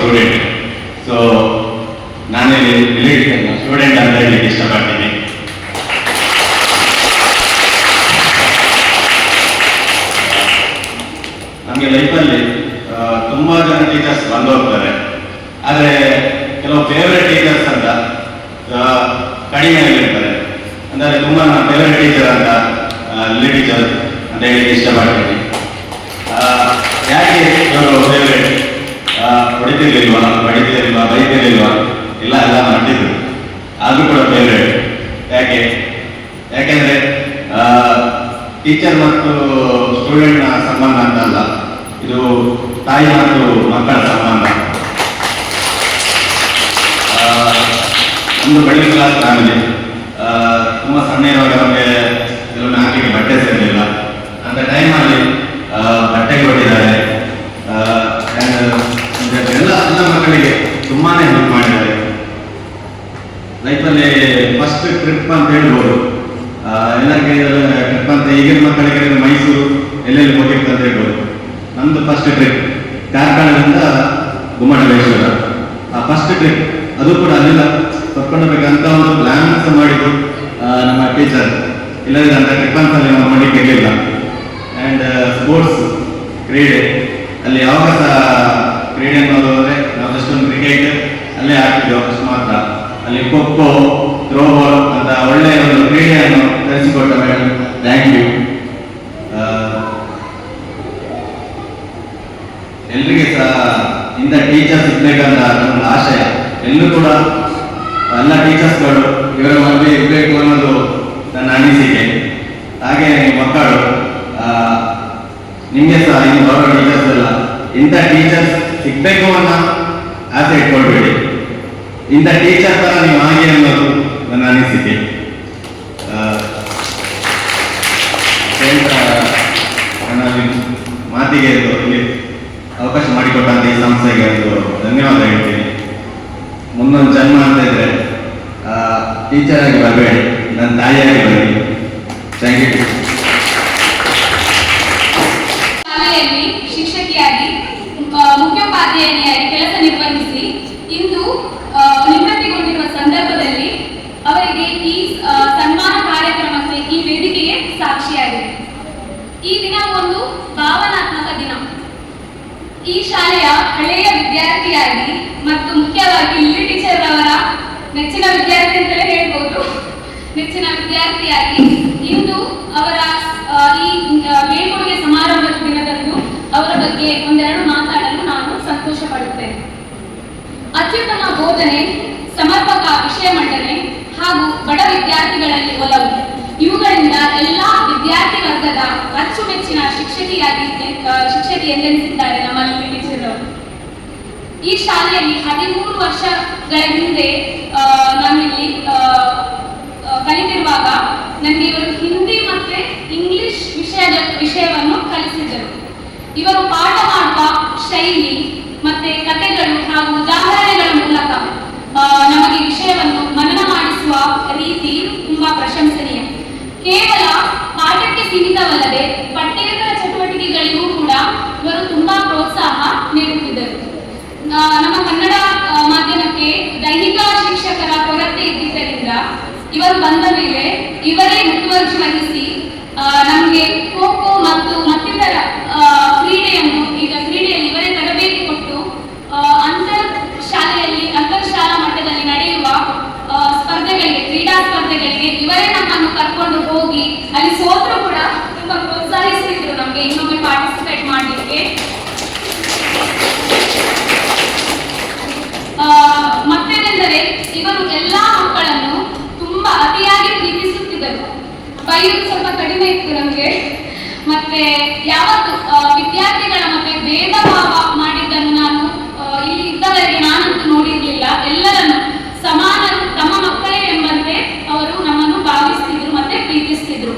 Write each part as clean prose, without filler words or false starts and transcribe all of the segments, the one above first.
Student. So ನಾನು student ಅಂತ ಹೇಳಲಿಕ್ಕೆ ಇಷ್ಟಪಡ್ತೀನಿ. ನಮಗೆ ಲೈಫಲ್ಲಿ ತುಂಬ ಜನ ಟೀಚರ್ಸ್ ಬಂದು ಹೋಗ್ತಾರೆ, ಆದರೆ ಕೆಲವು ಫೇವ್ರೆಟ್ ಟೀಚರ್ಸ್ ಅಂತ ಕಡಿಮೆ ಆಗಿರ್ತಾರೆ. ಅಂದರೆ ತುಂಬ ನನ್ನ ಫೇವ್ರೆಟ್ ಟೀಚರ್ ಅಂತ ಲಿ ಟೀಚರ್ ಅಂತ ಹೇಳಿ ಇಷ್ಟಪಡ್ತೀನಿ. ಯಾಕೆ ಇವರು ಫೇವ್ರೆಟ್? ಹೊಡಿತಿರ್ಲಿಲ್ವಾ, ಬೈತಿರ್ಲಿಲ್ವಾ? ಎಲ್ಲ ಮಾಡ್ತಿದ್ರು, ಆದರೂ ಕೂಡ ಫೇವ್ರೆಟ್. ಯಾಕೆಂದರೆ ಟೀಚರ್ ಮತ್ತು ಸ್ಟೂಡೆಂಟ್ನ ಸಂಬಂಧ ಅಂತಲ್ಲ, ಇದು ತಾಯಿ ಮತ್ತು ಮಕ್ಕಳ ಸಂಬಂಧ. ಒಂದು ಮಿಡಲ್ ಕ್ಲಾಸ್ ಫ್ಯಾಮಿಲಿ, ತುಂಬ ಸಣ್ಣ ಇರುವಾಗ ನಮಗೆ ಕೆಲವೊಂದು ಹಾಕಿಗೆ ಬಟ್ಟೆ ಸಿಗಲಿಲ್ಲ. ಅಂತ ಟೈಮಲ್ಲಿ ಬಟ್ಟೆ ಕೊಟ್ಟಿದ್ದಾರೆ. ಎಲ್ಲ ಮಕ್ಕಳಿಗೆ ತುಂಬಾ ಹೆಲ್ಪ್ ಮಾಡಿದ್ದಾರೆ. ಲೈಫಲ್ಲಿ ಫಸ್ಟ್ ಟ್ರಿಪ್ ಅಂತ ಹೇಳ್ಬೋದು. ಎಲ್ಲರಿಗೆ ಟ್ರಿಪ್ ಅಂತ ಈಗಿನ ಮಕ್ಕಳಿಗೆ ಮೈಸೂರು ಎಲ್ಲೆಲ್ಲಿ ಹೋಗಿತ್ತು ಅಂತ ಹೇಳ್ಬೋದು. ನಮ್ಮದು ಫಸ್ಟ್ ಟ್ರಿಪ್ ಕಾರ್ಕಳದಿಂದ ಗುಮ್ಮಟೇಶ್ವರ. ಆ ಫಸ್ಟ್ ಟ್ರಿಪ್ ಅದು ಕೂಡ ಅಲ್ಲೆಲ್ಲ ಕರ್ಕೊಂಡೋಗ್ಬೇಕಂತ ಒಂದು ಪ್ಲಾನ್ ಸಹ ಮಾಡಿದ್ದು ನಮ್ಮ ಟೀಚರ್. ಇಲ್ಲದಿದ್ದರೆ ಅಂತ ಟ್ರಿಪ್ ಅಂತಲ್ಲಿ ನಾವು ನೋಡಲಿಕ್ಕೆ ಇರಲಿಲ್ಲ. ಆ್ಯಂಡ್ ಸ್ಪೋರ್ಟ್ಸ್ ಕ್ರೀಡೆ ಅಲ್ಲಿ ಯಾವಾಗ ಸಹ ಕ್ರೀಡೆ ಅನ್ನೋದಾದರೆ ನಾವು ಅಷ್ಟೊಂದು ಕ್ರಿಕೆಟ್ ಅಲ್ಲೇ ಆಡ್ತಿದ್ದೆವು ಅಷ್ಟು ಮಾತ್ರ. ಅಲ್ಲಿ ಖೋ ಖೋ, ಥ್ರೋಬಾಲ್ ಅಂತ ಒಳ್ಳೆಯ ಒಂದು ಕ್ರೀಡೆಯನ್ನು ಕಲಿಸಿಕೊಟ್ಟ ಮೇಡಮ್, ಥ್ಯಾಂಕ್ ಯು. ಎಲ್ರಿಗೆ ಸಹ ಇಂಥ ಟೀಚರ್ಸ್ ಇರ್ಬೇಕಂತ ನನ್ನ ಆಶಯ. ಎಲ್ಲರೂ ಕೂಡ ಎಲ್ಲ ಟೀಚರ್ಸ್ಗಳು ಇವರ ಮಧ್ಯೆ ಇರಬೇಕು ಅನ್ನೋದು ನನ್ನ ಅನಿಸಿಕೆ. ಹಾಗೆ ಮಕ್ಕಳು ನಿಮಗೆ ಸಹ ಇನ್ನು ಬರೋ ಟೀಚರ್ಸ್ ಎಲ್ಲ ಇಂಥ ಟೀಚರ್ಸ್ ಸಿಗಬೇಕು ಅನ್ನೋ ಆಸೆ ಇಟ್ಕೊಳ್ಬೇಡಿ. ಇಂಥ ಟೀಚರ್ ಥರ ನೀವು ಹಾಗೆ ಅನ್ನೋದು ನನ್ನ ಅನಿಸಿಕೆ. ನನ್ನ ಮಾತಿಗೆ ಇಲ್ಲಿ ಅವಕಾಶ ಮಾಡಿಕೊಟ್ಟಂತ ಈ ಸಂಸ್ಥೆಗೆ ಒಂದು ಧನ್ಯವಾದ ಹೇಳ್ತೀನಿ. ಮುಂದೊಂದು ಜನ್ಮ ಅಂತ ಇದ್ರೆ ಟೀಚರ್ ಆಗಿ ಬರಬೇಡಿ, ನನ್ನ ತಾಯಿಯಾಗಿ ಬರಲಿ. Thank you. ಶಾಲೆಯಲ್ಲಿ ಶಿಕ್ಷಕಿಯಾಗಿ ಮುಖ್ಯೋಪಾಧ್ಯಾಯಿನಿಯಾಗಿ ಕೆಲಸ ನಿರ್ವಹಿಸಿ ಇಂದು ನಿವೃತ್ತಿಗೊಂಡಿರುವ ಸಂದರ್ಭದಲ್ಲಿ ಅವರಿಗೆ ಈ ಸನ್ಮಾನ ಕಾರ್ಯಕ್ರಮಕ್ಕೆ ಈ ವೇದಿಕೆಗೆ ಸಾಕ್ಷಿಯಾಗಿದೆ. ಈ ದಿನ ಒಂದು ಭಾವನಾತ್ಮಕ ದಿನ. ಈ ಶಾಲೆಯ ಹಳೆಯ ವಿದ್ಯಾರ್ಥಿಯಾಗಿ ಮತ್ತು ಮುಖ್ಯವಾಗಿ ಲಿ ಟೀಚರ್ ಅವರ ನೆಚ್ಚಿನ ವಿದ್ಯಾರ್ಥಿ ಅಂತಲೇ ಹೇಳ್ಬೋದು. ನೆಚ್ಚಿನ ವಿದ್ಯಾರ್ಥಿಯಾಗಿ ಇಂದು ಅವರ ಈ ಬೀಳ್ಕೊಡುಗೆ ಸಮಾರಂಭದ ದಿನದಂದು ಅವರ ಬಗ್ಗೆ ಒಂದೆರಡು ಮಾತಾಡಲು ನಾನು ಸಂತೋಷ ಪಡುತ್ತೇನೆ. ಅತ್ಯುತ್ತಮ ಬೋಧನೆ, ಸಮರ್ಪಕ ವಿಷಯ ಮಂಡನೆ ಹಾಗೂ ಬಡ ವಿದ್ಯಾರ್ಥಿಗಳಲ್ಲಿ ಒಲವು, ಇವುಗಳಿಂದ ಎಲ್ಲ ವಿದ್ಯಾರ್ಥಿ ವರ್ಗದ ಅಚ್ಚುಮೆಚ್ಚಿನ ಶಿಕ್ಷಕಿ ಎಂದೆನಿಸಿದ್ದಾರೆ ನಮ್ಮ ಲಿ ಟೀಚರ್ ಅವರು. ಈ ಶಾಲೆಯಲ್ಲಿ 13 ವರ್ಷಗಳ ಹಿಂದೆ ನಾನು ಇಲ್ಲಿ ಕಲಿತಿರುವಾಗ ನನಗೆ ಇವರು ಹಿಂದಿ ಮತ್ತೆ ಇಂಗ್ಲಿಷ್ ವಿಷಯವನ್ನು ಕಲಿಸಿದ್ದರು. ಇವರು ಪಾಠ ಮಾಡುವ ಶೈಲಿ ಮತ್ತೆ ಕಥೆಗಳು ಹಾಗೂ ಉದಾಹರಣೆಗಳ ಮೂಲಕ ನಮಗೆ ವಿಷಯವನ್ನು ಮನನ ಮಾಡಿಸುವ ರೀತಿ ತುಂಬಾ ಪ್ರಶಂಸನೀಯ. ಕೇವಲ ಪಾಠಕ್ಕೆ ಸೀಮಿತವಲ್ಲದೆ ಪಠ್ಯೇತರ ಚಟುವಟಿಕೆಗಳಿಗೂ ಕೂಡ ಇವರು ತುಂಬಾ ಪ್ರೋತ್ಸಾಹ ನೀಡುತ್ತಿದ್ದರು. ನಮ್ಮ ಕನ್ನಡ ಮಾಧ್ಯಮಕ್ಕೆ ದೈಹಿಕ ಶಿಕ್ಷಕರ ಕೊರತೆ ಇದ್ದಿದ್ದರಿಂದ ಇವರು ಬಂದ ಮೇಲೆ ಇವರೇ ಮುತುವರ್ಜಿ ವಹಿಸಿ ನಮಗೆ ಖೋ ಖೋ ಮತ್ತು ಮತ್ತಿತರ ಕ್ರೀಡೆಯಲ್ಲಿ ಇವರೇ ತರಬೇತಿ ಕೊಟ್ಟು ಅಂತರ್ ಶಾಲಾ ಮಟ್ಟದಲ್ಲಿ ನಡೆಯುವ ಸ್ಪರ್ಧೆಗಳಿಗೆ, ಕ್ರೀಡಾ ಸ್ಪರ್ಧೆಗಳಿಗೆ ಇವರೇ ನಮ್ಮನ್ನು ಕರ್ಕೊಂಡು ಹೋಗಿ ಅಲ್ಲಿ ಸೋತರು ಕೂಡ ತುಂಬಾ ಪ್ರೋತ್ಸಾಹಿಸಿದ್ರು ನಮಗೆ ಇನ್ನೊಮ್ಮೆ ಪಾರ್ಟಿಸಿಪೇಟ್ ಮಾಡಲಿಕ್ಕೆ. ಮತ್ತೇನೆಂದರೆ ಇವರು ಎಲ್ಲಾ ಮಕ್ಕಳನ್ನು ತುಂಬಾ ಅತಿಯಾಗಿ ಪ್ರೀತಿಸುತ್ತಿದ್ದರು. ಬೈಯೋದು ಸ್ವಲ್ಪ ಕಡಿಮೆ ಇತ್ತು ನಮಗೆ. ಮತ್ತೆ ಯಾವತ್ತು ವಿದ್ಯಾರ್ಥಿಗಳ ಮತ್ತೆ ಭೇದ ಭಾವ ಮಾಡಿದ್ದನ್ನು ನಾನು ಇಲ್ಲಿ ಇದ್ದವರೆಗೆ ನಾನಂತೂ ನೋಡಿರ್ಲಿಲ್ಲ. ಎಲ್ಲರನ್ನು ಸಮಾನರು, ತಮ್ಮ ಮಕ್ಕಳೇ ಎಂಬಂತೆ ಅವರು ನಮ್ಮನ್ನು ಭಾವಿಸ್ತಿದ್ರು ಮತ್ತೆ ಪ್ರೀತಿಸ್ತಿದ್ರು.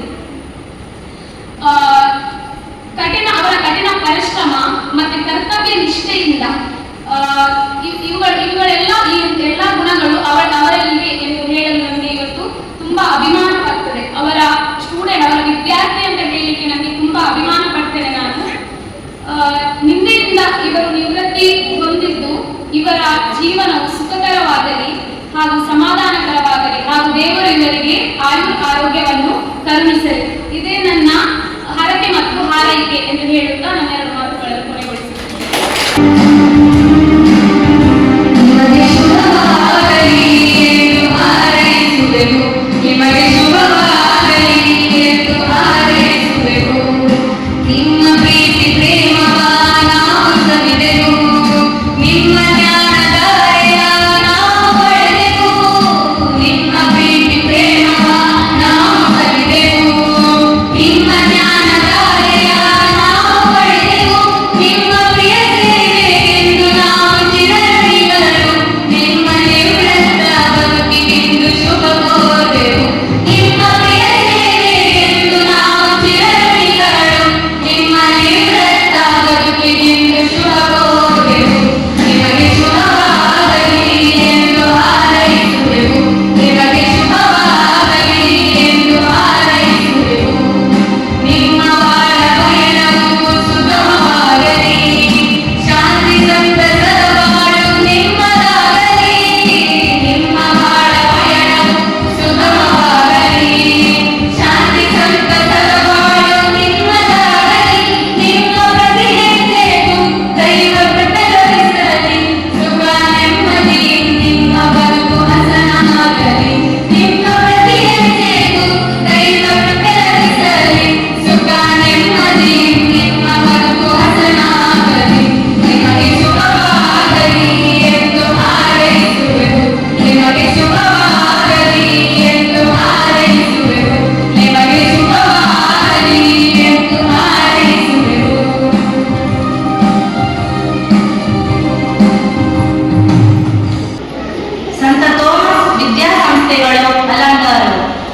ಅವರ ಕಠಿಣ ಪರಿಶ್ರಮ ಮತ್ತೆ ಕರ್ತವ್ಯ ನಿಷ್ಠೆಯಿಂದ ಇವುಗಳೆಲ್ಲ ಈ ಎಲ್ಲ ಗುಣಗಳು ಅವರಲ್ಲಿವೆ ಎಂದು ಹೇಳಲು ನನಗೆ ಇವತ್ತು ತುಂಬಾ ಅಭಿಮಾನ ಪಡ್ತದೆ. ಅವರ ವಿದ್ಯಾರ್ಥಿ ಅಂತ ಹೇಳಲಿಕ್ಕೆ ನನಗೆ ತುಂಬಾ ಅಭಿಮಾನ ಪಡ್ತೇನೆ ನಾನು. ನಿನ್ನೆಯಿಂದ ಇವರು ಇವರ ಜೀವನವು ಸುಖಕರವಾಗಲಿ ಹಾಗೂ ಸಮಾಧಾನಕರವಾಗಲಿ ಹಾಗೂ ದೇವರು ಇವರಿಗೆ ಆರೋಗ್ಯವನ್ನು ಕರುಣಿಸಲಿ. ಇದೇ ನನ್ನ ಹರಕೆ ಮತ್ತು ಹಾರೈಕೆ ಎಂದು ಹೇಳುತ್ತಾ ನನ್ನ ಎರಡು ಮಾತುಗಳನ್ನು ಕೊನೆಗೊಳಿಸುತ್ತೇನೆ.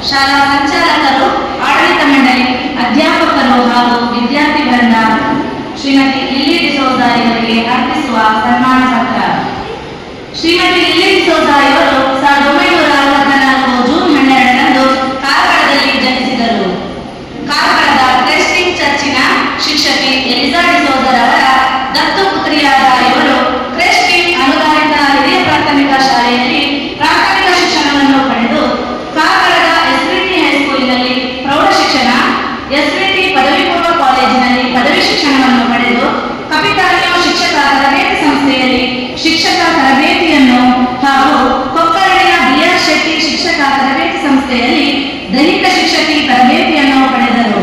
ಶಾಲಾ ಸಂಚಾಲಕರು, ಆಡಳಿತ ಮಂಡಳಿ, ಅಧ್ಯಾಪಕರು ಹಾಗೂ ವಿದ್ಯಾರ್ಥಿ ವೃಂದ ಶ್ರೀಮತಿ ಲಿಲ್ಲಿ ಡಿಸೋಜ ಇವರಿಗೆ ಅರ್ಪಿಸುವ ಸನ್ಮಾನ ಪತ್ರ. ಶ್ರೀಮತಿ ಲಿಲ್ಲಿ ಡಿಸೋಜ ಇವರು 1964 ಜೂನ್ 12ರಂದು ಕಾರ್ಕಳದಲ್ಲಿ ಜನಿಸಿದರು. ಕಾರ್ಕಳದ ಕ್ರೈಸ್ಟಿಂಗ್ ಚರ್ಚಿನ ಶಿಕ್ಷಕಿ ಎಲಿಜಾ ಡಿಸೋಜರ್ ಅವರ ದತ್ತು ಪುತ್ರಿಯಾದ ಇವರು ಕ್ರೈಸ್ಟಿಂಗ್ ಅನುದಾನಿತ ಹಿರಿಯ ಪ್ರಾಥಮಿಕ ಶಾಲೆಯಲ್ಲಿ ಪ್ರಾಥಮಿಕ ಶಿಕ್ಷಣವನ್ನು ಪಡೆದು ಕಾರ್ಕಳದ ಎಸ್ವಿಟಿ ಹೈಸ್ಕೂಲಿನಲ್ಲಿ ಪ್ರೌಢ ಶಿಕ್ಷಣ, ಎಸ್ವಿಟಿ ಪದವಿ ಪೂರ್ವ ಕಾಲೇಜಿನಲ್ಲಿ ಪದವಿ ಶಿಕ್ಷಣವನ್ನು ಪಡೆದು ಕಪಿತಾಲಿಯೋ ಶಿಕ್ಷಕ ತರಬೇತಿ ಸಂಸ್ಥೆಯಲ್ಲಿ ಶಿಕ್ಷಕ ತರಬೇತಿಯನ್ನು ಹಾಗೂ ಕೊಕ್ಕರಣಿಯ ಬಿಆರ್ ಶೆಟ್ಟಿ ಶಿಕ್ಷಕ ತರಬೇತಿ ಸಂಸ್ಥೆಯಲ್ಲಿ ದೈಹಿಕ ಶಿಕ್ಷಕಿ ತರಬೇತಿಯನ್ನು ಪಡೆದರು.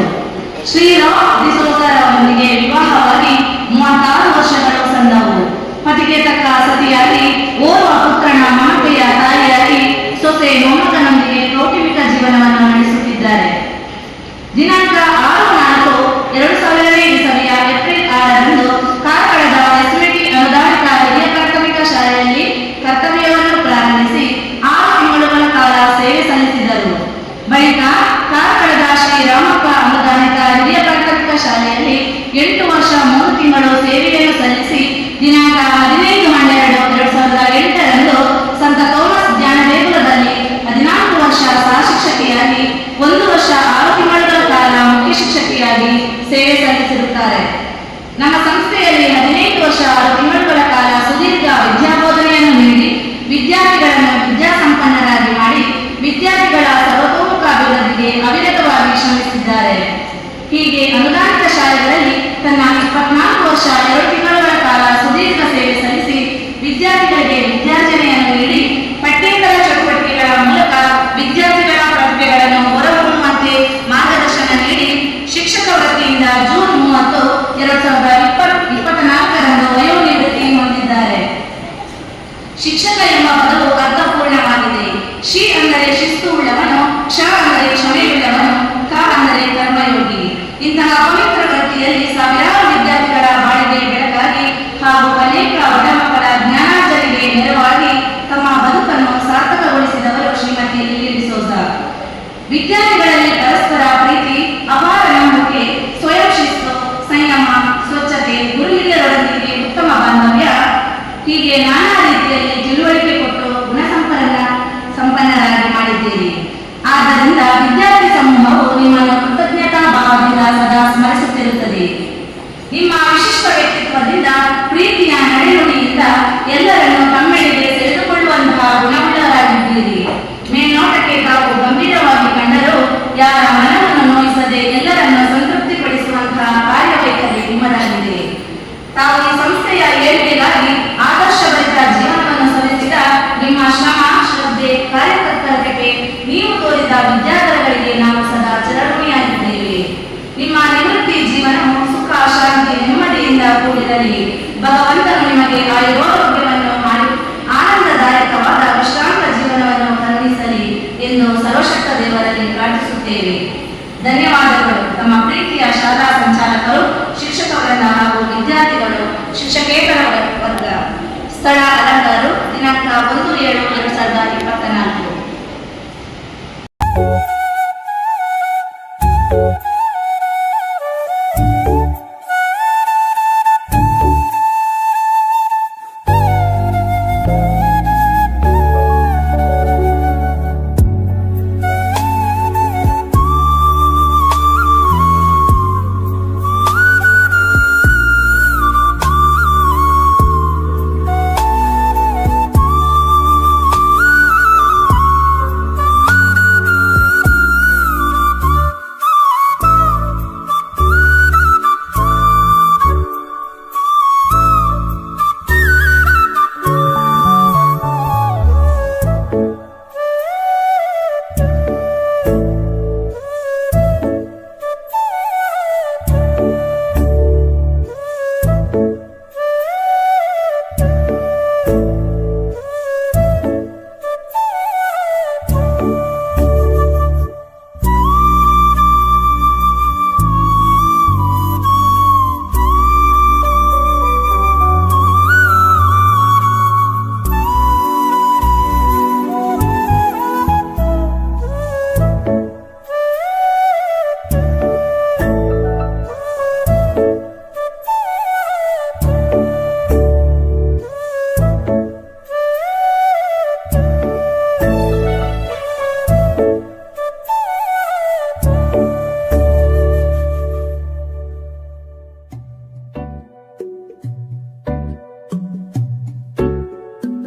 ಶ್ರೀರಾಮ್ ಡಿಸೋಜರ್ ಅವರೊಂದಿಗೆ ವಿವಾಹವಾಗಿ 36 ವರ್ಷಗಳು ಸಂದವು. ಪತಿಗೆ ತಕ್ಕ ಸತಿಯಾಗಿ ಓರ್ವ ಪುತ್ರನ ಮಮತೆಯ ತಾಯಿಯಾಗಿ ಸೊಸೆ ಮೊಮ್ಮಗನೊಂದಿಗೆ ಕೌಟುಂಬಿಕ ಜೀವನವನ್ನು ನಡೆಸುತ್ತಿದ್ದಾರೆ. ದಿನಾಂಕ 6/4/2000 ಇಸವಿಯ ಏಪ್ರಿಲ್ 6ರಂದು ಕಾರ್ಕಳದ ಎಸ್ವಿಟಿ ಅನುದಾನಿತ ಹಿರಿಯ ಪ್ರಾಥಮಿಕ ಶಾಲೆಯಲ್ಲಿ ಕರ್ತವ್ಯವನ್ನು ಪ್ರಾರಂಭಿಸಿ 6 ತಿಂಗಳುಗಳ ಕಾಲ ಸೇವೆ ಸಲ್ಲಿಸಿದರು. ಬಳಿಕ ಕಾರ್ಕಳದ ಶ್ರೀರಾಮಪ್ಪ ಅನುದಾನಿತ ಹಿರಿಯ ಪ್ರಾಥಮಿಕ ಶಾಲೆಯಲ್ಲಿ 8 ವರ್ಷ 3 ತಿಂಗಳು ಸೇವೆಯನ್ನು ಸಲ್ಲಿಸಿ ದಿನಾಂಕ 15/12/2008ರಂದು ಸಂತ ಥೋಮಸ್ ಜ್ಞಾನ ದೇಗುಲದಲ್ಲಿ 14 ವರ್ಷ ಸಹ ಶಿಕ್ಷಕಿಯಾಗಿ 1 ವರ್ಷ 6 ತಿಂಗಳುಗಳ ಕಾಲ ಮುಖ್ಯ ಶಿಕ್ಷಕಿಯಾಗಿ ಸೇವೆ ಸಲ್ಲಿಸಿರುತ್ತಾರೆ. ನಮ್ಮ ಸಂಸ್ಥೆಯಲ್ಲಿ 15 ವರ್ಷ 6 ತಿಂಗಳುಗಳ ಕಾಲ ಸುದೀರ್ಘ ವಿದ್ಯಾಬೋಧನೆಯನ್ನು ನೀಡಿ ವಿದ್ಯಾರ್ಥಿಗಳನ್ನು ವಿದ್ಯಾಸಂಪನ್ನರಾಗಿ ಮಾಡಿ ವಿದ್ಯಾರ್ಥಿಗಳ ಸರ್ವತೋಮುಖ ಅಭಿವೃದ್ಧಿಗೆ ಅವಿರತವಾಗಿ ಶ್ರಮಿಸಿದ್ದಾರೆ. ಹೀಗೆ ಅನುದಾನಿತ ಶಾಲೆಗಳಲ್ಲಿ ತನ್ನ 24 ವರ್ಷ 2 ತಿಂಗಳುಗಳ ಕಾಲ ಸುದೀರ್ಘ ಸೇವೆ ಸಲ್ಲಿಸಿ ವಿದ್ಯಾರ್ಥಿಗಳಿಗೆ ವಿದ್ಯಾರ್ಜನೆಯನ್ನು ನೀಡಿ ಪಠ್ಯೇತರ ಚಟುವಟಿಕೆಗಳ ಮೂಲಕ ವಿದ್ಯಾರ್ಥಿಗಳ ಪ್ರತಿಭೆಗಳನ್ನು ಹೊರಹೊಮ್ಮುವಂತೆ ಮಾರ್ಗದರ್ಶನ ನೀಡಿ ಶಿಕ್ಷಕ ವೃತ್ತಿಯಿಂದ ಜೂನ್ 30, 2024ರಂದು ವಯೋನಿವೃತ್ತಿ ಹೊಂದಿದ್ದಾರೆ. ಶಿಕ್ಷಕ ಎಂಬ ಪದವು ಅರ್ಥಪೂರ್ಣವಾಗಿದೆ. ಶಿ ಅಂದರೆ ಶಿಸ್ತು ಉಳ್ಳವನು, ಕ್ಷ ಅಂದರೆ ಕ್ಷಮೆಯುಳ್ಳವನು, ಕ ಅಂದರೆ ಕರ್ಮಯೋಗಿ. ಇಂತಹ ಪವಿತ್ರ ವೃತ್ತಿಯಲ್ಲಿ ಸಾವಿರಾರು ವಿದ್ಯಾರ್ಥಿಗಳ ಬಾಳಿಗೆ ಬೆಳಕಾಗಿ ಹಾಗೂ ಅನೇಕ ಬಡಮಕ್ಕಳ ಜ್ಞಾನಾರ್ಜನೆಗೆ ನೆರವಾಗಿ ತಮ್ಮ ಬದುಕನ್ನು ಸಾರ್ಥಕಗೊಳಿಸಿದವರು ಶ್ರೀಮತಿ ಲಿಲ್ಲಿ ಡಿಸೋಜ. ವಿದ್ಯಾರ್ಥಿಗಳಲ್ಲಿ ಪರಸ್ಪರ ಪ್ರೀತಿ, ಅಪಾರ ನಂಬಿಕೆ, ಸ್ವಯಂ ಶಿಸ್ತು, ಸಂಯಮ, ಸ್ವಚ್ಛತೆ, ಗುರು ಹಿರಿಯರೊಂದಿಗೆ ಉತ್ತಮ ಬಾಂಧವ್ಯ ಹೀಗೆ ನಾನಾ ರೀತಿಯಲ್ಲಿ ತಿಳುವಳಿಕೆ ಕೊಟ್ಟು ಸಂಪನ್ನರಾಗಿ ಮಾಡಿದ್ದೀರಿ. ಆದ್ದರಿಂದ ವಿದ್ಯಾರ್ಥಿ ಸಮೂಹವು ನಿಮ್ಮನ್ನು ಕೃತಜ್ಞತಾ ಭಾವದಿಂದ ಸದಾ ಸ್ಮರಿಸುತ್ತಿರುತ್ತದೆ. ನಿಮ್ಮ ವಿಶಿಷ್ಟ ವ್ಯಕ್ತಿತ್ವದಿಂದ, ಪ್ರೀತಿಯ ನಡೆನುಡಿಯಿಂದ ಎಲ್ಲರನ್ನು ಅವರಿಗೆ ಆಯುರೋಗ್ಯವನ್ನು ಆನಂದದಾಯಕವಾದ ವಿಶ್ರಾಂತ ಜೀವನವನ್ನು ಕರುಣಿಸಲಿ ಎಂದು ಸರ್ವಶಕ್ತ ದೇವರಲ್ಲಿ ಪ್ರಾರ್ಥಿಸುತ್ತೇವೆ. ಧನ್ಯವಾದಗಳು. ನಮ್ಮ ಪ್ರೀತಿಯ ಶಾಲಾ ಸಂಚಾಲಕರು, ಶಿಕ್ಷಕವೃಂದ ಹಾಗೂ ವಿದ್ಯಾರ್ಥಿಗಳು, ಶಿಕ್ಷಕೇತರ ವರ್ಗ. ಸ್ಥಳ ಅಲಂಕಾರು, ದಿನಾಂಕ 1/7/2024.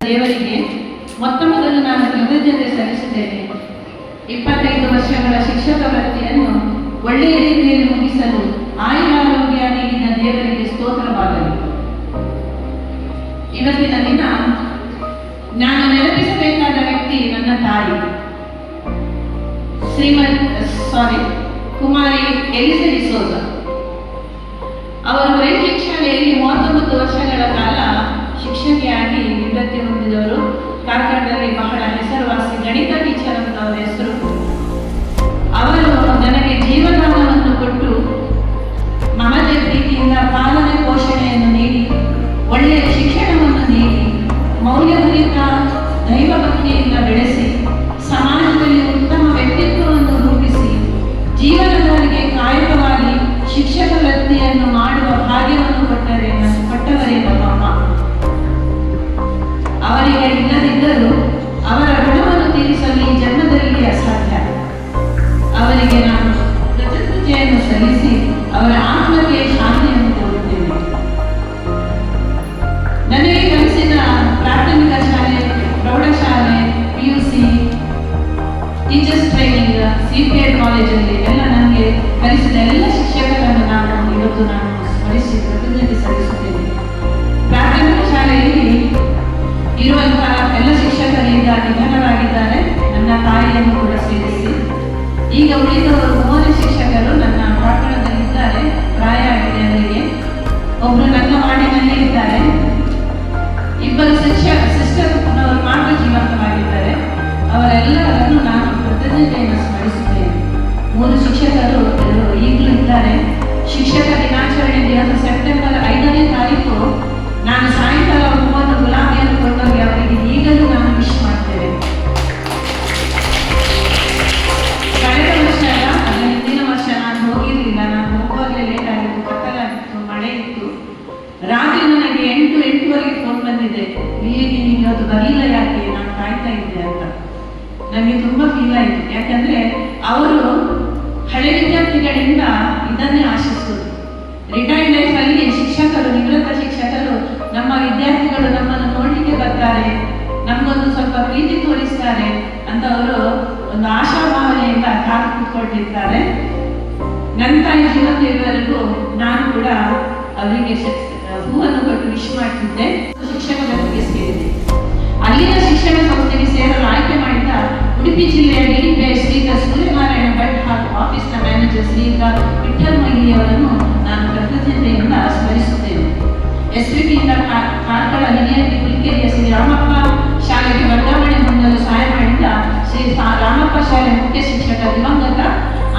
ದೇವರಿಗೆ ಮೊತ್ತ ಮೊದಲು ನಾನು ಕೃತಜ್ಞತೆ ಸಲ್ಲಿಸುತ್ತೇನೆ. 25 ವರ್ಷಗಳ ಶಿಕ್ಷಕ ವೃತ್ತಿಯನ್ನು ಒಳ್ಳೆಯ ರೀತಿಯಲ್ಲಿ ಮುಗಿಸಲು ಆಯುರಾರೋಗ್ಯ ನೀಡಿದ ದೇವರಿಗೆ ಸ್ತೋತ್ರವಾಗಲಿ. ಇವತ್ತಿನ ದಿನ ನಾನು ನೆನಪಿಸಬೇಕಾದ ವ್ಯಕ್ತಿ ನನ್ನ ತಾಯಿ ಕುಮಾರಿ ಎಲಿಸಾ ಡಿಸೋಜ. ಅವರು ವೈದ್ಯಕೀಯ ಶಾಲೆಯಲ್ಲಿ 39 ವರ್ಷಗಳ ಕಾಲ ಶಿಕ್ಷಕಿಯಾಗಿ ನಿವೃತ್ತಿ ಹೊಂದಿದವರು. ಕಾರ್ಕಳದಲ್ಲಿ ಬಹಳ ಹೆಸರುವಾಸಿ ಗಣಿತ ಟೀಚರ್ ಅಂತ ಅವರ ಹೆಸರು. ಅವರು ನನಗೆ ಜೀವದಾನವನ್ನು ಕೊಟ್ಟು ಮಮತೆ ಪ್ರೀತಿಯಿಂದ ಪಾಲನೆ ಪೋಷಣೆಯನ್ನು ನೀಡಿ ಒಳ್ಳೆಯ ಶಿಕ್ಷಣವನ್ನು ನೀಡಿ ಮೌಲ್ಯಭರಿತ ದೈವಭಕ್ತಿಯಿಂದ ಬೆಳೆಸಿ ಸಮಾಜದಲ್ಲಿ ಉತ್ತಮ ವ್ಯಕ್ತಿತ್ವವನ್ನು ರೂಪಿಸಿ ಜೀವನದವರೆಗೆ ಕಾಯಕವಾಗಿ ಶಿಕ್ಷಕ ವೃತ್ತಿಯನ್ನು ಮಾಡುವ ಭಾಗ್ಯವನ್ನು ಕೊಟ್ಟವರೇ ನಮ್ಮಮ್ಮ. ಅವರಿಗೆ ಇಲ್ಲದಿದ್ದರೂ ಅವರ ಋಣವನ್ನು ತೀರಿಸಲು ಈ ಜನ್ಮದಲ್ಲಿ ಅಸಾಧ್ಯ. ಅವರಿಗೆ ನಾನು ಕೃತಜ್ಞತೆಯನ್ನು ಸಲ್ಲಿಸಿ ಅವರ ಆತ್ಮಕ್ಕೆ ಶಾಂತಿಯನ್ನು ಕೋರುತ್ತೇನೆ. ನನಗೆ ಕಲಿಸಿದ ಪ್ರಾಥಮಿಕ ಶಾಲೆ, ಪ್ರೌಢಶಾಲೆ, PUC, ಟೀಚರ್ಸ್ ಟ್ರೈನಿಂಗ್, CPI ಕಾಲೇಜಲ್ಲಿ ಎಲ್ಲ ನನಗೆ ಕಲಿಸಿದ ಎಲ್ಲ ಶಿಕ್ಷಕರನ್ನು ಇವತ್ತು ನಾನು ಸ್ಮರಿಸಿ ಕೃತಜ್ಞತೆ ಸಲ್ಲಿಸುತ್ತೇನೆ. ಪ್ರಾಥಮಿಕ ಶಾಲೆಯಲ್ಲಿ ಇರುವಂತಹ ಎಲ್ಲ ಶಿಕ್ಷಕರಿಂದ ನಿಧನರಾಗಿದ್ದಾರೆ, ನನ್ನ ತಾಯಿಯನ್ನು ಕೂಡ ಸೇರಿಸಿ. ಈಗ ಉಳಿದವರು 3 ಶಿಕ್ಷಕರು ನನ್ನ ಪ್ರಾಂಗಣದಲ್ಲಿದ್ದಾರೆ. ಪ್ರಾಯ ಆಗಿದೆ ಅವರಿಗೆ. ಒಬ್ಬರು ನನ್ನ ವಾರ್ಡಿನಲ್ಲಿ ಇದ್ದಾರೆ. 2 ಸಿಸ್ಟರ್ನವರು ಮಾತ್ರ ಜೀವಂತವಾಗಿದ್ದಾರೆ. ಅವರೆಲ್ಲರನ್ನು ನಾನು ಕೃತಜ್ಞತೆಯನ್ನು ಸ್ಮರಿಸುತ್ತೇನೆ. 3 ಶಿಕ್ಷಕರು ಈಗಲೂ ಇದ್ದಾರೆ. ಶಿಕ್ಷಕ ದಿನಾಚರಣೆ ದಿವಸ ಸೆಪ್ಟೆಂಬರ್ 5ನೇ ತಾರೀಕು ನಾನು ಸಾಯಂಕಾಲ 9 ಗುಲಾಬಿಯನ್ನು ಕೊಟ್ಟೋಗಿ ಅವರಿಗೆ ಈಗಲೂ ನಾನು ವಿಶ್ ಮಾಡ್ತೇನೆ. ಕಳೆದ ವರ್ಷ ಅಲ್ಲ, ಹಿಂದಿನ ವರ್ಷ ನಾನು ಹೋಗಿರಲಿಲ್ಲ. ನಾನು ಹೋಗುವಾಗಲೇ ಲೇಟ್ ಆಗಿತ್ತು, ಕತ್ತಲಾಗಿತ್ತು, ಮಳೆ ಇತ್ತು. ರಾತ್ರಿ ನನಗೆ 8:08ವರೆಗೆ ಫೋನ್ ಬಂದಿದೆ, ಇಲ್ಲಿಗೆ ನೀವು ಇವತ್ತು ಬರಲಿಲ್ಲ, ಯಾಕೆ? ನಾನು ಕಾಯ್ತಾ ಇದ್ದೆ ಅಂತ. ನನಗೆ ತುಂಬಾ ಫೀಲ್ ಆಯಿತು. ಯಾಕಂದ್ರೆ ಅವರು ಹಳೆ ವಿದ್ಯಾರ್ಥಿಗಳಿಂದ ಇದನ್ನೇ ಆಶಿಸುವುದು. ರಿಟೈರ್ಡ್ ಲೈಫಲ್ಲಿ ಶಿಕ್ಷಕರು, ನಿವೃತ್ತ ಶಿಕ್ಷಕರು ನಮ್ಮ ವಿದ್ಯಾರ್ಥಿಗಳು ನಮ್ಮನ್ನು ನೋಡಲಿಕ್ಕೆ ಬರ್ತಾರೆ, ನಮಗೊಂದು ಸ್ವಲ್ಪ ಪ್ರೀತಿ ತೋರಿಸ್ತಾರೆ ಅಂತ ಅವರು ಒಂದು ಆಶಾಭಾವನೆಯಿಂದ ಕಾದು ಕೂತ್ಕೊಂಡಿರ್ತಾರೆ. ನನ್ನ ತಾಯಿ ಜೀವನದವರೆಗೂ ನಾನು ಕೂಡ ಅವರಿಗೆ ಹೂವನ್ನು ಕೊಟ್ಟು ವಿಶ್ ಮಾಡ್ತಿದ್ದೆ. ಶಿಕ್ಷಕ ವೃತ್ತಿಗೆ ಸೇರಿದೆ. ಅಲ್ಲಿನ ಶಿಕ್ಷಣ ಸಂಸ್ಥೆಗೆ ಸೇರಲು ಆಯ್ಕೆ ಮಾಡಿದ ಉಡುಪಿ ಜಿಲ್ಲೆಯ ಡಿಡಿಪಿಐ ಶ್ರೀಯುತ ಸೂರ್ಯನಾರಾಯಣ ಭಟ್ ಹಾಗೂ ಆಫೀಸ್ನ ಮ್ಯಾನೇಜರ್ ಶ್ರೀಯುತ ವಿಠಲ್ ಮೊಯ್ಲಿಯವರನ್ನು ನಾನು ಕೃತಜ್ಞತೆಯಿಂದ ಸ್ಮರಿಸುತ್ತೇನೆ. SVT ಕಾರ್ಕಳ ದಿವಂಗತ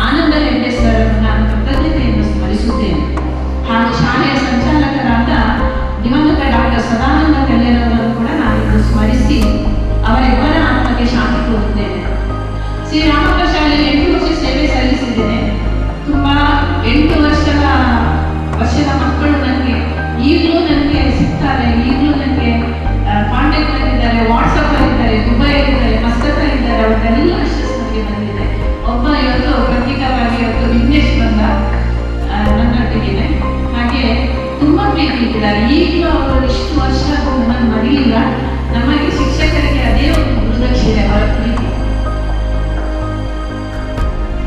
ಆನಂದ ಹೆಗ್ಡೆ ಸರ್ ಅನ್ನು ನಾನು ಕೃತಜ್ಞತೆಯಿಂದ ಸ್ಮರಿಸುತ್ತೇನೆ. ಹಾಗೂ ಶಾಲೆಯ ಸಂಚಾಲಕರಾದ ದಿವಂಗತ ಡಾಕ್ಟರ್ ಸದಾನಂದ ಕಲ್ಯಾಣರನ್ನು ಕೂಡ ನಾನಿಂದು ಸ್ಮರಿಸಿ ಅವರಿಬ್ಬರ ಆತ್ಮಕ್ಕೆ ಶಾಂತಿ ಕೋರುತ್ತೇನೆ. ಶ್ರೀರಾಮಪುರ ಶಾಲೆಯಲ್ಲಿ 8 ವರ್ಷ ಸೇವೆ ಸಲ್ಲಿಸಿದ್ದೇನೆ. ತುಂಬಾ 8 ವರ್ಷದ ಮಕ್ಕಳು ನನಗೆ ಈಗಲೂ ನನಗೆ ಸಿಗ್ತಾರೆ, ಈಗಲೂ ನನಗೆ ಕಾಂಟ್ಯಾಕ್ಟ್ ಆಗಿದ್ದಾರೆ, ವಾಟ್ಸಪ್ ಆಗಿದ್ದಾರೆ, ದುಬೈ ಇದ್ದಾರೆ, ಮಸ್ಕತ್ ಆಗಿದ್ದಾರೆ. ಅವರೆಲ್ಲ ವಿಶೇಷ ನನಗೆ ಬಂದಿದೆ. ಒಬ್ಬ ಇವತ್ತು ಪ್ರತ್ಯೇಕವಾಗಿ ಇವತ್ತು ವಿಘ್ನೇಶ್ ಬಂದ ನನ್ನೊಟ್ಟಿಗೆ. ಹಾಗೆ ತುಂಬಾ ಪ್ರೀತಿ ಇಟ್ಟಿದ್ದಾರೆ. ಈಗಲೂ ಅವರು ಇಷ್ಟು ವರ್ಷ ನಮ್ಮನ್ನು ಮರೀಲಿಲ್ಲ. ನಮಗೆ ಶಿಕ್ಷಕರಿಗೆ ಅದೇ ಒಂದು ಗುರುದಕ್ಷಿಣೆ ಅವರ ಪ್ರೀತಿ.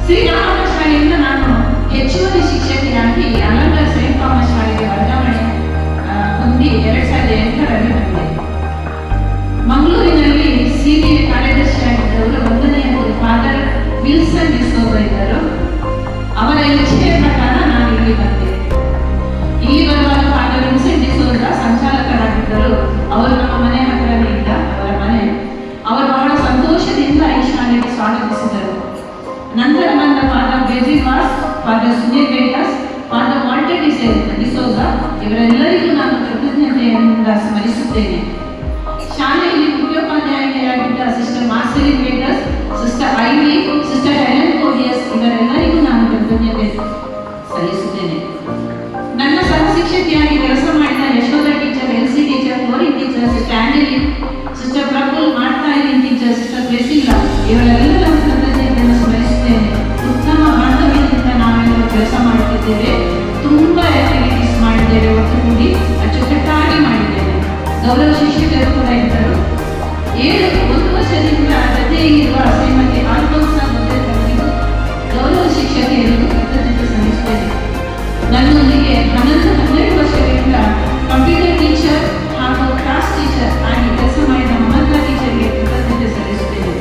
ಶ್ರೀರಾಮಪುರ ಶಾಲೆಯಿಂದ ನಾನು ಹೆಚ್ಚುವರಿ ಶಿಕ್ಷಕಿಯಾಗಿ ಅಲಂಕಾರ ಸೇಂಪಾಮ ಶಾಲೆಗೆ ವರ್ಗಾವಣೆ ಹೊಂದಿ 2008ರಲ್ಲಿ ಬಂದೆ. ಮಂಗಳೂರಿನಲ್ಲಿ ಸಿಬಿಐ ಕಾರ್ಯದರ್ಶಿಯಾಗಿದ್ದವರು 1ನೇ ಫಾದರ್ ವಿಲ್ಸನ್ ಡಿಸೋಜ ಇದ್ದರು. ಅವರ ಇಚ್ಛೆಯ ಪ್ರಕಾರ ನಾನು ಇಲ್ಲಿ ಬಂದೆ. ಇಲ್ಲಿ ಬರುವಾಗ ಫಾದರ್ ವಿಲ್ಸನ್ ಡಿಸೋಜ ಸಂಚಾಲಕರಾಗಿದ್ದರು. ಅವರು ನಮ್ಮ ಮನೆ ಹತ್ರನೇ ಇದ್ದ ಅವರ ಮನೆ. ಅವರು ಬಹಳ ಸಂತೋಷದಿಂದ ಈ ಶಾಲೆಗೆ ಸ್ವಾಗತಿಸಿದರು. ನಂತರ ಬಂದ ಫಾದರ್ ಬೆಜಿವಾಸ್, ಫಾದರ್ ಸುನೀಲ್ ವೇಗಸ್, ಫಾದರ್ ಮಾಲ್ಟೆ ಡಿಸೋಜ ಇವರೆಲ್ಲರಿಗೂ ನಾನು ಕೃತಜ್ಞತೆಯಿಂದ ಸ್ಮರಿಸುತ್ತೇನೆ. ಶಾಲೆಯಲ್ಲಿ ಮುಖ್ಯೋಪಾಧ್ಯಾಯಿನಿಯಾಗಿದ್ದ sister Marceline Vegas, sister Ivy, sister Helen ಕೋಹಿಯಸ್ ಇವರೆಲ್ಲರಿಗೂ ನಾನು ಕೃತಜ್ಞತೆ ಸಲ್ಲಿಸುತ್ತೇನೆ. ನನ್ನ ಸಹ ಶಿಕ್ಷಕಿಯಾಗಿ ಕೆಲಸ ಮಾಡಿದ ಯಶೋಧ ಟೀಚರ್, ಎಲ್ಸಿ ಟೀಚರ್, ಫ್ಲೋರಿಂಗ್ teacher, sister Anjali, sister Praful, Martha ಇಲಿನ್ ಟೀಚರ್, ಸಿಸ್ಟರ್ ಬ್ಲೆಸಿಲ್ಲಾ ಇವರೆಲ್ಲ ಕೃತಜ್ಞತೆಯನ್ನು ಸ್ಮರಿಸುತ್ತೇನೆ. ಉತ್ತಮ ಬಾಂಧವ್ಯದಿಂದ ನಾವೆಲ್ಲರೂ ಕೆಲಸ ಮಾಡುತ್ತಿದ್ದೇವೆ. ತುಂಬಾ ಆಕ್ಟಿವಿಟೀಸ್ ಮಾಡಿದ್ದೇವೆ, ಒಟ್ಟುಗೂಡಿ ಅಚ್ಚುಕಟ್ಟಾಗಿ ಮಾಡಿದ್ದೇವೆ. ಗೌರವ ಶಿಕ್ಷಕರು ಕೂಡ ಇದ್ದರು. 1 ವರ್ಷದಿಂದ ಜೊತೆಗಿರುವ ಶ್ರೀಮತಿ ಆಲ್ಫೋನ್ಸಾ ಮೊದಲಿಗೂ ಗೌರವ ಶಿಕ್ಷಕಿಯರಿಗೂ ಕೃತಜ್ಞತೆ ಸಲ್ಲಿಸುತ್ತೇನೆ. ನನ್ನೊಂದಿಗೆ 12 ವರ್ಷಗಳಿಂದ ಕಂಪ್ಯೂಟರ್ ಟೀಚರ್ ಹಾಗೂ ಕ್ಲಾಸ್ ಟೀಚರ್ ಆಗಿ ಕೆಲಸ ಮಾಡಿದ ಮಮತಾ ಟೀಚರ್ಗೆ ಕೃತಜ್ಞತೆ ಸಲ್ಲಿಸುತ್ತೇನೆ.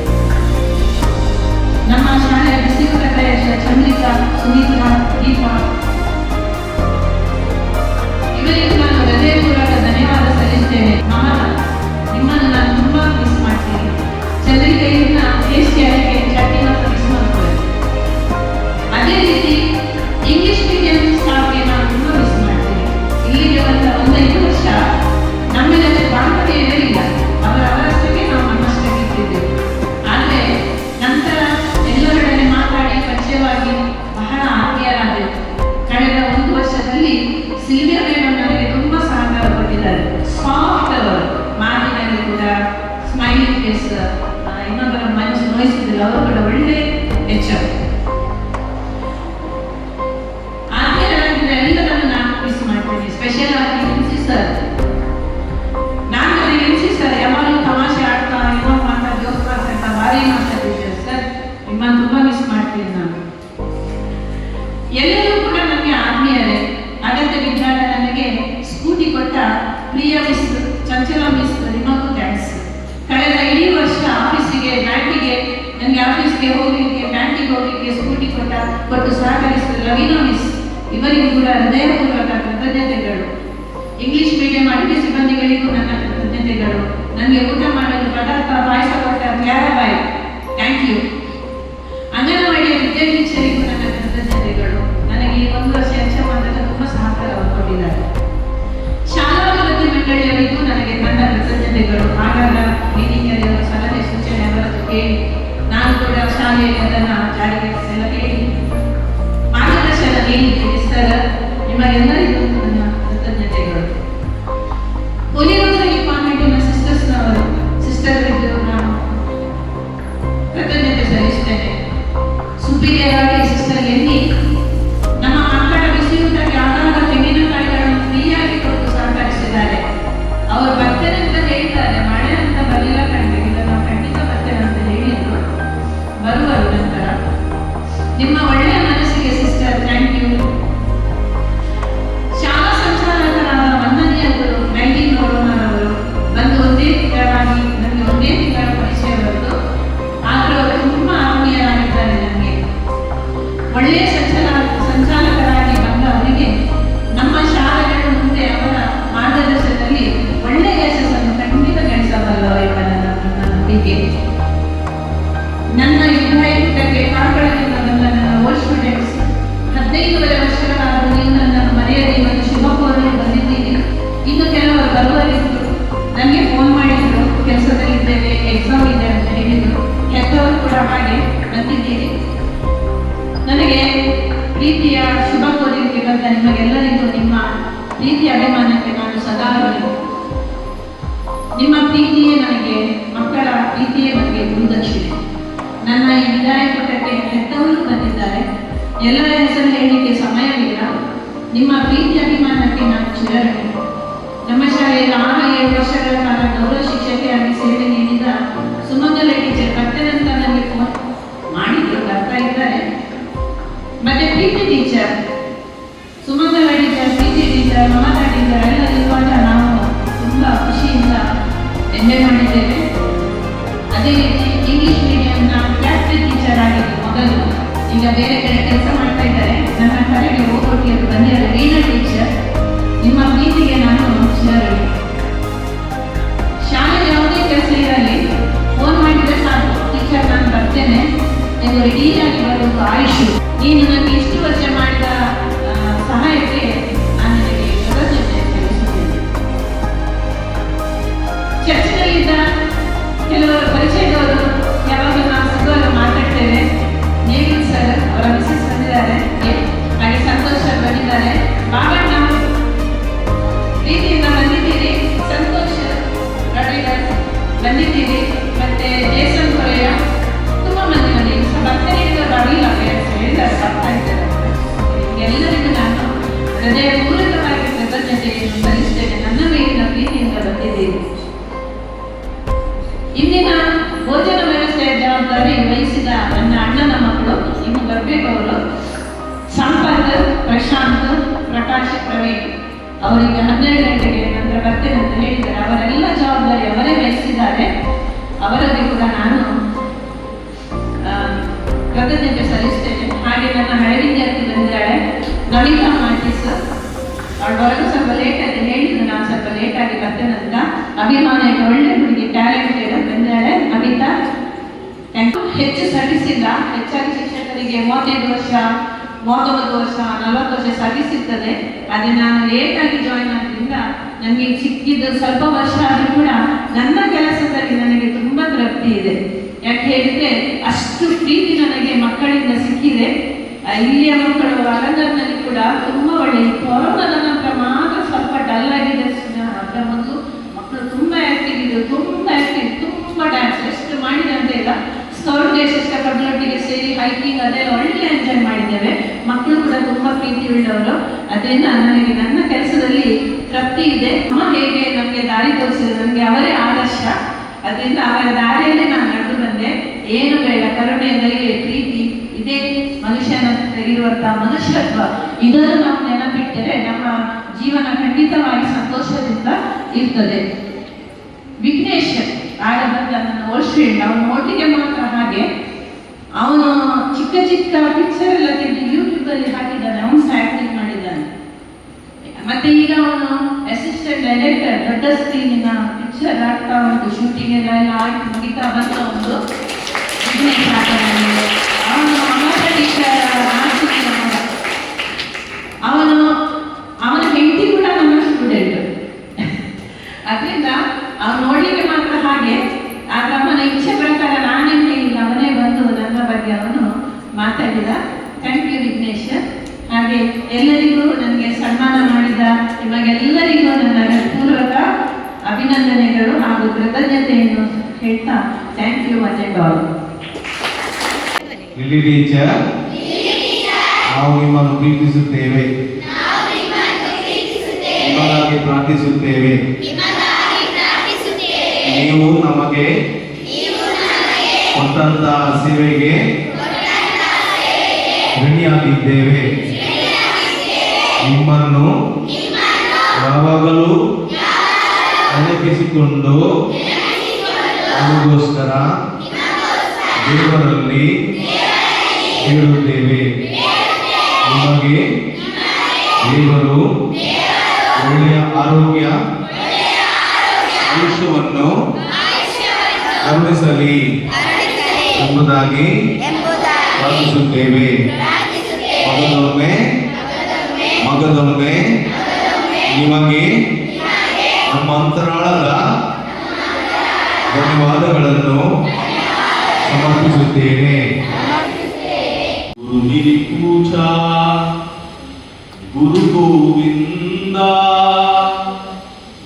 ನಮ್ಮ ಶಾಲೆಯ ಬಿಸಿಯೂಟ ಕಲೆಯ ಚಂದ್ರಿಕಾ, ಸುನೀತಾ, ದೀಪಾ ಇವರಿಗೂ ನಾನು ಹೃದಯಪೂರ್ವಕ ಧನ್ಯವಾದ ಸಲ್ಲಿಸುತ್ತೇನೆ. ಮಮತಾ, ನಿಮ್ಮನ್ನು ನಾನು ತುಂಬಾ ಮಿಸ್ ಮಾಡ್ತೀನಿ. ಚಂದ್ರಿಕೆಯಿಂದ ಟೇಸ್ಟಿ ಅಡಿಗೆ ಚಟ್ನಿ ಮತ್ತು ಮಿಸ್ ಮಾಡ್ತೇವೆ. ಅದೇ ರೀತಿ ಇಂಗ್ಲಿಷ್ ಮೀಡಿಯಂ ಸ್ಟಾಫ್ಗೆ ನಾನು ತುಂಬಾ ಮಿಸ್ ಮಾಡ್ತೀನಿ. ಇಲ್ಲಿಗೆ ಬಂದ 5 ವರ್ಷ ನಮ್ಮೆಲ್ಲರೂ ಬಾಂಧವ್ಯ ಇರಲಿಲ್ಲ. ಅವರವರಷ್ಟಕ್ಕೆ ನಾವು ನಮ್ಮಷ್ಟಕ್ಕೆ ಇರ್ತಿದ್ದೆವು. ಆದರೆ ನಂತರ ಎಲ್ಲರೊಡನೆ ಮಾತಾಡಿ ಪರಿಚಯವಾಗಿ ಬಹಳ ಆತ್ಮೀಯರಾದೆವು. ಕಳೆದ 1 ವರ್ಷದಲ್ಲಿ ಸಿಲ್ವಿಯಾ ಮೇಡಮ್ ನನಗೆ ತುಂಬಾ ಸಹಕಾರ ಕೊಟ್ಟಿದ್ದಾರೆ. ಸಾಫ್ಟ್ ಅವರು, ಮಾತಿನಲ್ಲಿ ಕೂಡ ಸ್ಮೈಲಿಂಗ್ ಫೇಸ್, ಇನ್ನೊಬ್ಬರ ಮನಸ್ಸು ನೋಯಿಸುವುದಿಲ್ಲ. ಅವರು ಕೂಡ ಒಳ್ಳೆ HR. ಆತ್ಮೀಯರಾಗಿದ್ದ ಎಲ್ಲರನ್ನು ನಾನು ಮಿಸ್ ಮಾಡ್ತೀನಿ. ಸ್ಪೆಷಲ್ ಆಗಿ ಎನ್ಸಿ ಸರ್, ನಾನು ಎನ್ಸಿ ಸರ್ ಯಾವಾಗಲೂ ತಮಾಷೆ ಆಡ್ತಾ ಏನೋ ಮಾತಾ ಜೋಕ್ ಮಾಡ್ತಾ ಭಾರಿ ಮಾತಾಡ್ತಿದ್ದೆ. ಸರ್ ನಿಮ್ಮನ್ನು ತುಂಬಾ ಮಿಸ್ ಮಾಡ್ತೀನಿ ನಾನು. ಎಲ್ಲರೂ ಕೂಡ ನನಗೆ ಆತ್ಮೀಯರೇ. ಅಗತ್ಯ ಬಿದ್ದಾಗ ನನಗೆ ಸ್ಕೂಟಿ ಕೊಟ್ಟ ಪ್ರಿಯ ಮಿಸ್, ಚಂಚಲ ಮಿಸ್ ನಿಮಗೂ ಥ್ಯಾಂಕ್ಸ್. ಕಳೆದ ಇಡೀ ವರ್ಷ ಆಫೀಸಿಗೆ, ಬ್ಯಾಂಕಿಗೆ, ನನಗೆ ಆಫೀಸ್ಗೆ ಹೋಗಲಿಕ್ಕೆ, ಬ್ಯಾಂಕಿಗೆ ಹೋಗಲಿಕ್ಕೆ ಸ್ಕೂಟಿ ಕೊಟ್ಟು ಸಹಕರಿಸಿದ ರವೀನಾ ಮಿಸ್ ಇವರಿಗೂ ಕೂಡ ಹೃದಯಪೂರ್ವಕ ಕೃತಜ್ಞತೆಗಳು. ಇಂಗ್ಲಿಷ್ ಮೀಡಿಯಂ ಅಡುಗೆ ಸಿಬ್ಬಂದಿಗಳಿಗೂ ನನ್ನ ಕೃತಜ್ಞತೆಗಳು. ನನಗೆ ಊಟ ಮಾಡಲು ಪದಾರ್ಥ ಪಾಯಸ ಕೊಟ್ಟ ಕ್ಲಾರಾಬಾಯ್, ಥ್ಯಾಂಕ್ ಯು. ಅಂಗನವಾಡಿಯ ವಿದ್ಯಾರ್ಥಿಗಳಿಗೂ ನನ್ನ ಕೃತಜ್ಞತೆಗಳು. ನನಗೆ ಈ 1 ವರ್ಷ ಹೆಚ್ಚಾದಾಗ ತುಂಬ ಸಹಕಾರ ಕೊಟ್ಟಿದ್ದಾರೆ. ಶಾಲಾ ಅಭಿವೃದ್ಧಿ ಮಂಡಳಿಯವರಿಗೂ ನನಗೆ ನನ್ನ ಕೃತಜ್ಞತೆಗಳು. ಆಗಾಗ ಮೀಟಿಂಗಲ್ಲಿ ಅವರ ಸಲಹೆ ಸೂಚನೆ ಅವರದ್ದು ಕೇಳಿ ನಾನು ಕೂಡ ಶಾಲೆಯಲ್ಲಿ ಅದನ್ನು ಜಾರಿಗೆ ಎಲ್ಲ ಕೇಳಿ ಮಾರ್ಗದರ್ಶನ ನೀಡಿದ್ದೇನೆ. ಸರ್ ನಿಮಗೆಲ್ಲರಿಗೂ ನನ್ನ ಕೃತಜ್ಞತೆಗಳು. ಕಾನ್ವೆಂಟಿನ ಸಿಸ್ಟರ್ಸ್ನವರು, ಸಿಸ್ಟರ್ಗಳಿಗೂ ನಾನು ಕೃತಜ್ಞತೆ ನಿಮ್ಮ ಪ್ರೀತಿಯೇ ನನಗೆ, ಮಕ್ಕಳ ಪ್ರೀತಿಯೇ ನನಗೆ ಗುರುದಕ್ಷಿಣೆ. ನನ್ನ ಈ ವಿದಾಯ ಪುಟಕ್ಕೆ ಹೆತ್ತವರು ಬಂದಿದ್ದಾರೆ. ಎಲ್ಲರ ಹೆಸರು ಹೇಳಲಿಕ್ಕೆ ಸಮಯವಿಲ್ಲ. ನಿಮ್ಮ ಪ್ರೀತಿ ಅಭಿಮಾನಕ್ಕೆ ನಾನು ಚಿರಋಣಿ. ನಮ್ಮ ಶಾಲೆಯಲ್ಲಿ 6-7 ವರ್ಷಗಳ ಕಾಲ ಗೌರವ ಶಿಕ್ಷಕಿಯಾಗಿ ಸೇವೆ ನೀಡಿದ ಸುಮಂಗಲ ಟೀಚರ್ ಬರ್ತೇನಂತ ನನಗೆ ಫೋನ್ ಮಾಡಿದ್ರು, ಬರ್ತಾ ಇದ್ದಾರೆ. ಮತ್ತೆ ಪ್ರೀತಿ ಟೀಚರ್, ಸುಮಂಗಲ ಟೀಚರ್, ಪ್ರೀತಿ ಟೀಚರ್, ಮಮತಾ ಟೀಚರ್ ಎಲ್ಲ ಇರುವಾಗ ನಾವು ತುಂಬ ಖುಷಿಯಿಂದ ಎಂಜಾಯ್ ಮಾಡಿದ್ದೇವೆ. ಅದೇ ರೀತಿ ಇಂಗ್ಲಿಷ್ ಮೀಡಿಯಂನ ಕ್ಲಾಸ್ ಟೀಚರ್ ಆಗಿದ್ದು ಮೊದಲು, ಈಗ ಬೇರೆ ಕಡೆ ಕೆಲಸ ಮಾಡ್ತಾ ಇದ್ದಾರೆ. ನನ್ನ ಕರೆಗೆ ಹೋಗೋಟಿಯಲ್ಲಿ ಬಂದಿದ್ದಾರೆ ವೀಣಾ ಟೀಚರ್. ನಿಮ್ಮ ಪ್ರೀತಿಗೆ ನಾನು ಚಿರಋಣಿ. ಶಾಲೆಗೆ ಯಾವುದೇ ಕೆಲಸ ಇರಲಿ, ಫೋನ್ ಮಾಡಿದರೆ ಸಾಕು, ಟೀಚರ್ ನಾನು ಬರ್ತೇನೆ ಎಂದು ರೆಡಿಯಾಗಿ ಬರುವುದು ಆಯುಷು. ನೀನು ನನಗೆ ಇಷ್ಟು ವರ್ಷ ಮಾಡಿದ ಸಹಾಯಕ್ಕೆ ನಾನು ನಿನಗೆ ಕೃತಜ್ಞತೆ ಸಲ್ಲಿಸುತ್ತೇನೆ. ಚರ್ಚಿನಲ್ಲಿದ್ದ ಕೆಲವರು ಪರಿಚಯದವರು ಯಾವಾಗಲೂ ನಾವು ಸಿಗುವಾಗ ಮಾತಾಡ್ತೇವೆ. ನೇವಿಲ್ ಸರ್, ಅವರ ಮಿಸಸ್ ಬಂದಿದ್ದಾರೆ, ಹಾಗೆ ಸಂತೋಷ್ ಸರ್ ಬಂದಿದ್ದಾರೆ. ಬಾಬಣ್ಣ ಪ್ರೀತಿಯಿಂದ ಬಂದಿದ್ದೀರಿ, ಸಂತೋಷ್ ರಡಿಗರ್ಸ್ ಬಂದಿದ್ದೀರಿ, ಮತ್ತೆ ಜೇಸನ್ ಕೊರೆಯ, ತುಂಬ ಮಂದಿ ಬಂದಿ ಬರ್ತೇನೆ ಬರಲಿಲ್ಲ ಹೇಳಿದ್ದಾರೆ, ಬರ್ತಾ ಇದ್ದಾರೆ. ಎಲ್ಲರಿಗೂ ನಾನು ಹೃದಯಪೂರ್ವಕವಾಗಿ ಕೃತಜ್ಞತೆಯನ್ನು ಸಲ್ಲಿಸ್ತೇನೆ. ನನ್ನ ಮೇಲಿನ ಪ್ರೀತಿಯಿಂದ ಬಂದಿದ್ದೀರಿ. ಇಂದಿನ ಭೋಜನ ವ್ಯವಸ್ಥೆಯ ಜವಾಬ್ದಾರಿ ವಹಿಸಿದ ನನ್ನ ಅಣ್ಣನ ಮಕ್ಕಳು ಇನ್ನು ಬರಬೇಕವರು, ಸಂಪತ್, ಪ್ರಶಾಂತ್, ಪ್ರಕಾಶ್, ಪ್ರವೀಣ್. ಅವರಿಗೆ 12 ಗಂಟೆಗೆ ನಂತರ ಬರ್ತೇನೆ ಅಂತ ಹೇಳಿದ್ದಾರೆ. ಅವರೆಲ್ಲ ಜವಾಬ್ದಾರಿ ಅವರೇ ವಹಿಸಿದ್ದಾರೆ. ಅವರಿಗೆ ಕೂಡ ನಾನು ಕೃತಜ್ಞತೆ ಸಲ್ಲಿಸ್ತೇನೆ. ಹಾಗೆ ನನ್ನ ಹಳೆ ವಿದ್ಯಾರ್ಥಿ ಬಂದಿದ್ದಾಳೆ ನಮಿತಾ ಮಾರ್ಟಿಸ್. ಅವಳು ಬರೋದು ಸ್ವಲ್ಪ ಲೇಟಾಗಿ ಹೇಳಿದ್ದು, ನಾನು ಸ್ವಲ್ಪ ಲೇಟಾಗಿ ಬರ್ತೇನೆ ಅಂತ. ಅಭಿಮಾನ ಒಳ್ಳೆ ಹುಡುಗಿ, ಟ್ಯಾಲೆಂಟೆಡ್ ಬಂದಿದ್ದಾಳೆ ನಮಿತಾ. ಹೆಚ್ಚು ಸರ್ವಿಸ್ ಇಲ್ಲ, ಹೆಚ್ಚಾಗಿ ಶಿಕ್ಷಕರಿಗೆ 35 ವರ್ಷ, 39 ವರ್ಷ, 40 ವರ್ಷ ಸರ್ವಿಸ್ ಇರ್ತದೆ. ಅದೇ ನಾನು ಲೇಟಾಗಿ ಜಾಯಿನ್ ಆದ್ರಿಂದ ನನಗೆ ಸಿಕ್ಕಿದ್ದು ಸ್ವಲ್ಪ ವರ್ಷ ಆದರೂ ಕೂಡ ನನ್ನ ಕೆಲಸದಲ್ಲಿ ನನಗೆ ತುಂಬ ತೃಪ್ತಿ ಇದೆ. ಯಾಕೆ ಹೇಳಿದ್ರೆ ಅಷ್ಟು ಪ್ರೀತಿ ನನಗೆ ಮಕ್ಕಳಿಂದ ಸಿಕ್ಕಿದೆ. ಇಲ್ಲಿಯ ಮಕ್ಕಳು ಅಲಂಗಾರ್ನಲ್ಲಿ ಕೂಡ ತುಂಬ ಒಳ್ಳೆಯ. ಕೊರೋನಾದ ನಂತರ ಮಾತ್ರ ಸ್ವಲ್ಪ ಡಲ್ ಆಗಿದೆ. ಅದರ ಮೊದಲು ಮಕ್ಕಳು ತುಂಬ ಆಕ್ಟಿವ್ ಇದ್ರು, ತುಂಬ ಡ್ಯಾನ್ಸ್ ಎಷ್ಟು ಮಾಡಿದೆ ಅಂತ ಇಲ್ಲ. ಸ್ಕೌಟ್ ಡೇ ಸಿಸ್ಟರ್ ಕಬ್ಲೊಟ್ಟಿಗೆ ಸೇರಿ ಹೈಕಿಂಗ್ ಅದೆಲ್ಲ ಒಳ್ಳೆ ಎಂಜಾಯ್ ಮಾಡಿದ್ದೇವೆ. ಮಕ್ಕಳು ಕೂಡ ತುಂಬ ಪ್ರೀತಿ ಉಳ್ಳವರು. ಅದರಿಂದ ನನಗೆ ನನ್ನ ಕೆಲಸದಲ್ಲಿ ತೃಪ್ತಿ ಇದೆ. ಅಮ್ಮ ಹೇಗೆ ನಮಗೆ ದಾರಿ ತೋರಿಸಿದ್ರು, ನನಗೆ ಅವರೇ ಆದರ್ಶ. ಅದರಿಂದ ಅವರ ದಾರಿಯಲ್ಲೇ ನಾನು ನಡೆದು ಬಂದೆ. ಏನು ಬೇಡ, ಕರುಣೆ, ದಯೆ, ಪ್ರೀತಿ, ಇದೇ ಮನುಷ್ಯನ ಇರುವಂತಹ ಮನುಷ್ಯತ್ವ. ಇದನ್ನು ನಾವು ನೆನಪಿಟ್ಟರೆ ನಮ್ಮ ಜೀವನ ಖಂಡಿತವಾಗಿ ಸಂತೋಷದಿಂದ ಇರ್ತದೆ. ವಿಘ್ನೇಶ್ ಆಗ ಬಂದ ನನ್ನ ಓಲ್ಡ್ ಫ್ರೆಂಡ್, ಅವನು ನೋಡ್ಲಿಕ್ಕೆ ಮಾತ್ರ ಹಾಗೆ. ಅವನು ಚಿಕ್ಕ ಪಿಕ್ಚರ್ ಎಲ್ಲ ತೆಗೆದು ಯೂಟ್ಯೂಬಲ್ಲಿ ಹಾಕಿದ್ದಾನೆ, ಅವನು ಸಹ ಆಕ್ಟಿಂಗ್ ಮಾಡಿದ್ದಾನೆ. ಮತ್ತೆ ಈಗ ಅವನು ಅಸಿಸ್ಟೆಂಟ್ ಡೈರೆಕ್ಟರ್, ದೊಡ್ಡ ಸ್ಕ್ರೀನಿನ ಪಿಕ್ಚರ್ ಆಗ್ತಾ ಉಂಟು, ಶೂಟಿಂಗ್ ಎಲ್ಲ ಆಗಿ ಮುಗಿತಾ ಬಂದ ಒಂದು ವಿಘ್ನೇಶ್ ಆಗ್ತಾನೆ. ಅವನು ಅವನ ಹೆಂಡತಿ ಕೂಡ ನನ್ನ ಸ್ಟೂಡೆಂಟ್. ಅದರಿಂದ ಅವನು ನೋಡ್ಲಿಕ್ಕೆ ಮಾತ್ರ ಹಾಗೆ. ಆಗ ಅವನ ಇಚ್ಛೆ ಪ್ರಕಾರ ನಾನೇನು ಹೇಳಿಲ್ಲ, ಅವನೇ ಬಂದು ನನ್ನ ಬಗ್ಗೆ ಅವನು ಮಾತಾಡಿದ. Thank you Vignesh. ಹಾಗೆ ಎಲ್ಲರಿಗೂ ನನಗೆ ಸನ್ಮಾನ ಮಾಡಿದ ನಿಮಗೆಲ್ಲರಿಗೂ ನನ್ನ ಪೂರ್ವಕ ಅಭಿನಂದನೆಗಳು ಹಾಗೂ ಕೃತಜ್ಞತೆಯನ್ನು ಹೇಳ್ತಾ thank you one and all. Lily teacher, ನಾವು ನಿಮ್ಮನ್ನು ಪ್ರೀತಿಸುತ್ತೇವೆ, ನಿಮಗಾಗಿ ಪ್ರಾರ್ಥಿಸುತ್ತೇವೆ. ನೀವು ನಮಗೆ ಕೊಟ್ಟಂತಹ ಸೇವೆಗೆ ಋಣಿಯಾಗಿದ್ದೇವೆ. ನಿಮ್ಮನ್ನು ಯಾವಾಗಲೂ ನೆನಪಿಸಿಕೊಂಡು ಅದಕ್ಕೋಸ್ಕರ ದೇವರಲ್ಲಿ ಹೇಳುತ್ತೇವೆ. ನಿಮಗೆ ದೇವರು ಒಳ್ಳೆಯ ಆರೋಗ್ಯ, ಆಯುಷ್ಯವನ್ನು ಕರುಣಿಸಲಿ ಎಂಬುದಾಗಿ ಪ್ರಾರ್ಥಿಸುತ್ತೇವೆ. ಮಗದೊಮ್ಮೆ ನಿಮಗೆ ನಮ್ಮ ಅಂತರಾಳದ ಧನ್ಯವಾದಗಳನ್ನು ಸಮರ್ಪಿಸುತ್ತೇನೆ. गुरु मेरी पूछा गुरु गोविंदा,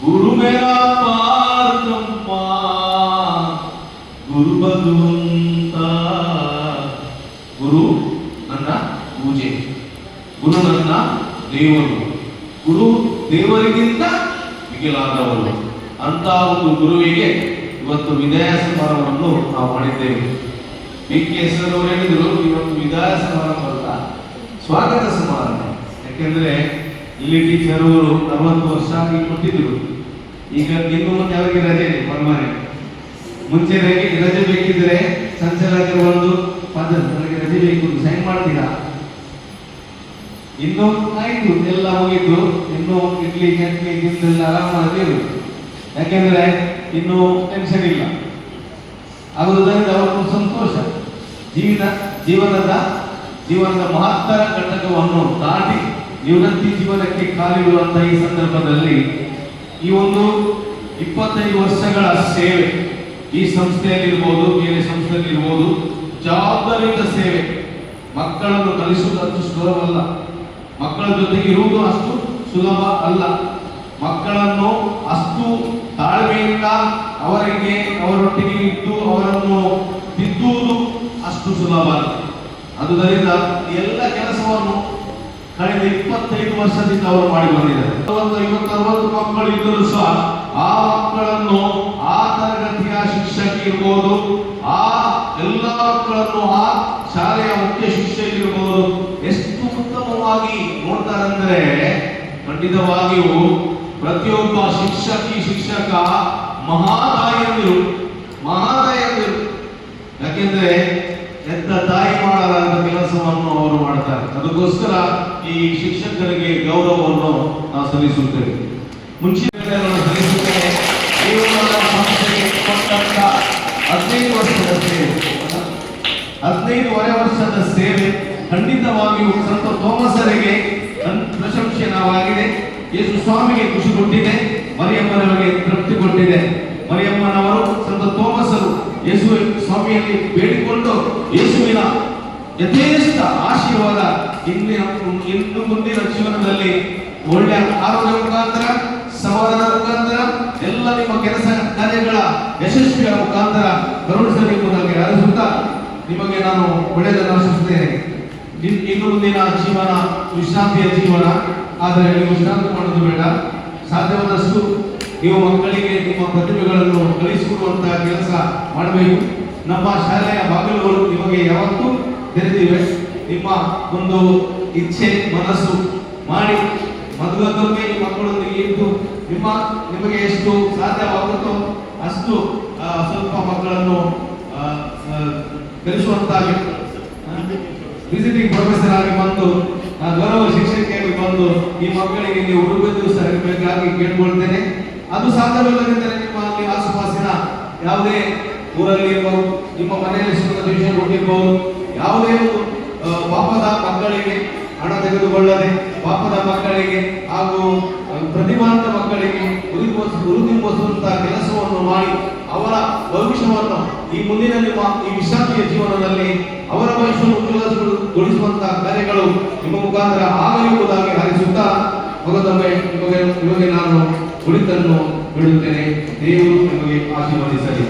गुरु मेरा पार ಗುರು ಭಗವಂತ. ಗುರು ನನ್ನ ಪೂಜೆ, ಗುರು ನನ್ನ ದೇವರು, ಗುರು ದೇವರಿಗಿಂತ ಮಿಗಿಲಾದವರು ಅಂತ ಒಂದು ಗುರುವಿಗೆ ಇವತ್ತು ವಿದಾಯ ಸಮಾರಂಭವನ್ನು ನಾವು ಮಾಡಿದ್ದೇವೆ. BKS ಅವರು ಹೇಳಿದ್ರು, ಇವತ್ತು ವಿದಾಯ ಸಮಾರಂಭ ಅಲ್ಲ, ಸ್ವಾಗತ ಸಮಾರಂಭ. ಯಾಕೆಂದ್ರೆ ಇಲ್ಲಿ ಟೀಚರ್ ಅವರು 40 ವರ್ಷ ಆಗಿ ಕೊಟ್ಟಿದ್ರು. ಈಗ ಇನ್ನು ಮುಂದೆ ಅವರಿಗೆ ರಜೆ ಇದೆ ಪರ್ಮನೆಂಟ್. ಮುಂಚೆ ರಜೆ ಬೇಕಿದ್ರೆ ಸಂಚಾಲಕರು ಒಂದು ಪದ್ಧತಿ, ನನಗೆ ರಜೆ ಬೇಕು ಸೈನ್ ಮಾಡ್ತೀರಾ? ಇನ್ನು ಆಯ್ತು, ಎಲ್ಲ ಮುಗಿತು, ಇನ್ನು ಇಡ್ಲಿ ಚಟ್ನಿ ತಿಂದೆಲ್ಲ ಆರಾಮಾಗಿ ಇರು. ಯಾಕೆಂದ್ರೆ ಇನ್ನು ಟೆನ್ಷನ್ ಇಲ್ಲ. ಆಗುವುದರಿಂದ ಅವರನ್ನು ಸಂತೋಷ. ಜೀವನದ ಮಹತ್ತರ ಘಟಕವನ್ನು ದಾಟಿ ನಿವೃತ್ತಿ ಜೀವನಕ್ಕೆ ಕಾಲಿಡುವಂತಹ ಈ ಸಂದರ್ಭದಲ್ಲಿ ಈ ಒಂದು 25 ವರ್ಷಗಳ ಸೇವೆ ಈ ಸಂಸ್ಥೆಯಲ್ಲಿರ್ಬೋದು, ಬೇರೆ ಸಂಸ್ಥೆಯಲ್ಲಿರ್ಬೋದು, ಜವಾಬ್ದಾರಿಯುತ ಸೇವೆ. ಮಕ್ಕಳನ್ನು ಕಲಿಸುವುದು ಅಷ್ಟು ಸುಲಭವಲ್ಲ, ಮಕ್ಕಳ ಜೊತೆಗೆ ಇರುವುದು ಅಷ್ಟು ಸುಲಭ ಅಲ್ಲ. ಮಕ್ಕಳನ್ನು ಅಷ್ಟು ತಾಳ್ಮೆಯಿಂದ ಅವರೊಟ್ಟಿಗೆ ಇದ್ದು ಅವರನ್ನು ತಿದ್ದುವುದು ಅಷ್ಟು ಸುಲಭ ಅಲ್ಲ. ಆದುದರಿಂದ ಎಲ್ಲ ಕೆಲಸವನ್ನು ಕಳೆದ 25 ವರ್ಷದಿಂದ ಅವರು ಮಾಡಿ ಬಂದಿದ್ದಾರೆ. 50-60 ಮಕ್ಕಳು ಇದ್ದರೂ ಸಹ ಆ ಮಕ್ಕಳನ್ನು ಆ ತರಗತಿಯ ಶಿಕ್ಷಕ ಇರ್ಬೋದು, ಆ ಎಲ್ಲ ಮಕ್ಕಳನ್ನು ಆ ಶಾಲೆಯ ಮುಖ್ಯ ಶಿಕ್ಷಕರಿರ್ಬೋದು ಎಷ್ಟು ಉತ್ತಮವಾಗಿ ನೋಡ್ತಾರಂದ್ರೆ ಖಂಡಿತವಾಗಿಯೂ ಪ್ರತಿಯೊಬ್ಬ ಶಿಕ್ಷಕ ಮಹಾತಾಯಿಯಂದಿರು. ಯಾಕೆಂದ್ರೆ ಎಂತ ತಾಯಿ ಮಾಡಲಾರದ ಕೆಲಸವನ್ನು ಅವರು ಮಾಡ್ತಾರೆ. ಅದಕ್ಕೋಸ್ಕರ ಈ ಶಿಕ್ಷಕರಿಗೆ ಗೌರವವನ್ನು ನಾವು ಸಲ್ಲಿಸುತ್ತೇವೆ. ಮುಂಚಿನ ಸಲ್ಲಿಸುತ್ತೇವೆ. ಸಂಸ್ಥೆಗೆ ಕೊಟ್ಟಂತ 15 ವರ್ಷದ ಸೇವೆ, 15 ವರ್ಷದ ಸೇವೆ ಖಂಡಿತವಾಗಿಯೂ ಸಂತ ಥೋಮಸರಿಗೆ ಪ್ರಶಂಸನವಾಗಿದೆ. ಯೇಸು ಸ್ವಾಮಿಗೆ ಖುಷಿ ಕೊಟ್ಟಿದೆ, ಮರಿಯಮ್ಮನವರಿಗೆ ತೃಪ್ತಿ ಕೊಟ್ಟಿದೆ. ಮರಿಯಮ್ಮನವರು ಸಂತ ಥೋಮಸರು ಯೇಸು ಸ್ವಾಮಿಯಲ್ಲಿ ಬೇಡಿಕೊಂಡು ಯೇಸುವಿನ ಯಥೇಷ್ಟ ಆಶೀರ್ವಾದ ಇನ್ನು ಮುಂದಿನ ಜೀವನದಲ್ಲಿ ಒಳ್ಳೆಯ ಆರೋಗ್ಯ ಮುಖಾಂತರ, ಸಮಾಧಾನ ಮುಖಾಂತರ, ಎಲ್ಲ ನಿಮ್ಮ ಕೆಲಸ ಕಾರ್ಯಗಳ ಯಶಸ್ವಿಯ ಮುಖಾಂತರ ಕರುಣಿಸಬೇಕೆಂಬುದಾಗಿ ಅರಿಸುತ್ತಾ ನಿಮಗೆ ನಾನು ಒಳ್ಳೆಯದನ್ನು ಆಶಿಸುತ್ತೇನೆ. ಇನ್ನು ಮುಂದಿನ ಜೀವನ ವಿಶ್ರಾಂತಿಯ ಜೀವನ, ಆದರೆ ನೀವು ವಿಶ್ರಾಂತಿ ಮಾಡೋದು ಬೇಡ. ಸಾಧ್ಯವಾದಷ್ಟು ನೀವು ಮಕ್ಕಳಿಗೆ ನಿಮ್ಮ ಪ್ರತಿಭೆಗಳನ್ನು ಕಲಿಸಿಕೊಡುವಂತಹ ಕೆಲಸ ಮಾಡಬೇಕು. ನಮ್ಮ ಶಾಲೆಯ ಬಾಗಿಲುಗಳು ನಿಮಗೆ ಯಾವತ್ತೂ ತೆರೆದಿವೆ. ನಿಮ್ಮ ಒಂದು ಇಚ್ಛೆ ಮನಸ್ಸು ಮಾಡಿ ಮದುವೆ ಮಕ್ಕಳೊಂದಿಗೆ ಇದ್ದು ನಿಮಗೆ ಎಷ್ಟು ಸಾಧ್ಯವಾಗುತ್ತೋ ಅಷ್ಟು ಸ್ವಲ್ಪ ಮಕ್ಕಳನ್ನು ಕಲಿಸುವಂತಾಗಿ ವಿಸಿಟಿಂಗ್ ಪ್ರೊಫೆಸರ್ ಆಗಿ ಬಂದು ಗೌರವ ಶಿಕ್ಷಕಿಯಾಗಿ ಬಂದು ಈ ಮಕ್ಕಳಿಗೆ ನೀವು ಉಡುಗೊರೆ ಸರಿಬೇಕಾಗಿ ಕೇಳ್ಕೊಳ್ತೇನೆ. ಅದು ಸಾಧ್ಯವಿಲ್ಲದಿದ್ದರೆ ನಿಮ್ಮ ಆಸುಪಾಸಿನ ಯಾವುದೇ ಊರಲ್ಲಿ ಇರಬಹುದು, ನಿಮ್ಮ ಮನೆಯಲ್ಲಿ ಸಿಗುವ ಟ್ಯೂಷನ್ ಕೊಟ್ಟಿರ್ಬಹುದು, ಯಾವುದೇ ಪಾಪದ ಮಕ್ಕಳಿಗೆ ಹಣ ತೆಗೆದುಕೊಳ್ಳದೆ ಪಾಪದ ಮಕ್ಕಳಿಗೆ ಹಾಗೂ ಪ್ರತಿಭಾವಂತ ಮಕ್ಕಳಿಗೆ ಉರಿದುಂಬಿಸುವಂತಹ ಕೆಲಸವನ್ನು ಮಾಡಿ ಅವರ ಭವಿಷ್ಯವನ್ನು ಈ ಮುಂದಿನ ಈ ವಿಶ್ರಾಂತಿಯ ಜೀವನದಲ್ಲಿ ಅವರ ಭವಿಷ್ಯವನ್ನು ಉಜ್ವಲಗೊಳಿಸುವಂತಹ ಕಾರ್ಯಗಳು ನಿಮ್ಮ ಮುಖಾಂತರ ಆಗಲಿರುವುದಾಗಿ ಹಾರೈಸುತ್ತಾ ಮಗದೊಮ್ಮೆ ನಿಮಗೆ ನಾನು ಕುಳಿತನ್ನು ಬಿಡುತ್ತೇನೆ. ದೇವರು ನಿಮಗೆ ಆಶೀರ್ವದಿಸಲಿ.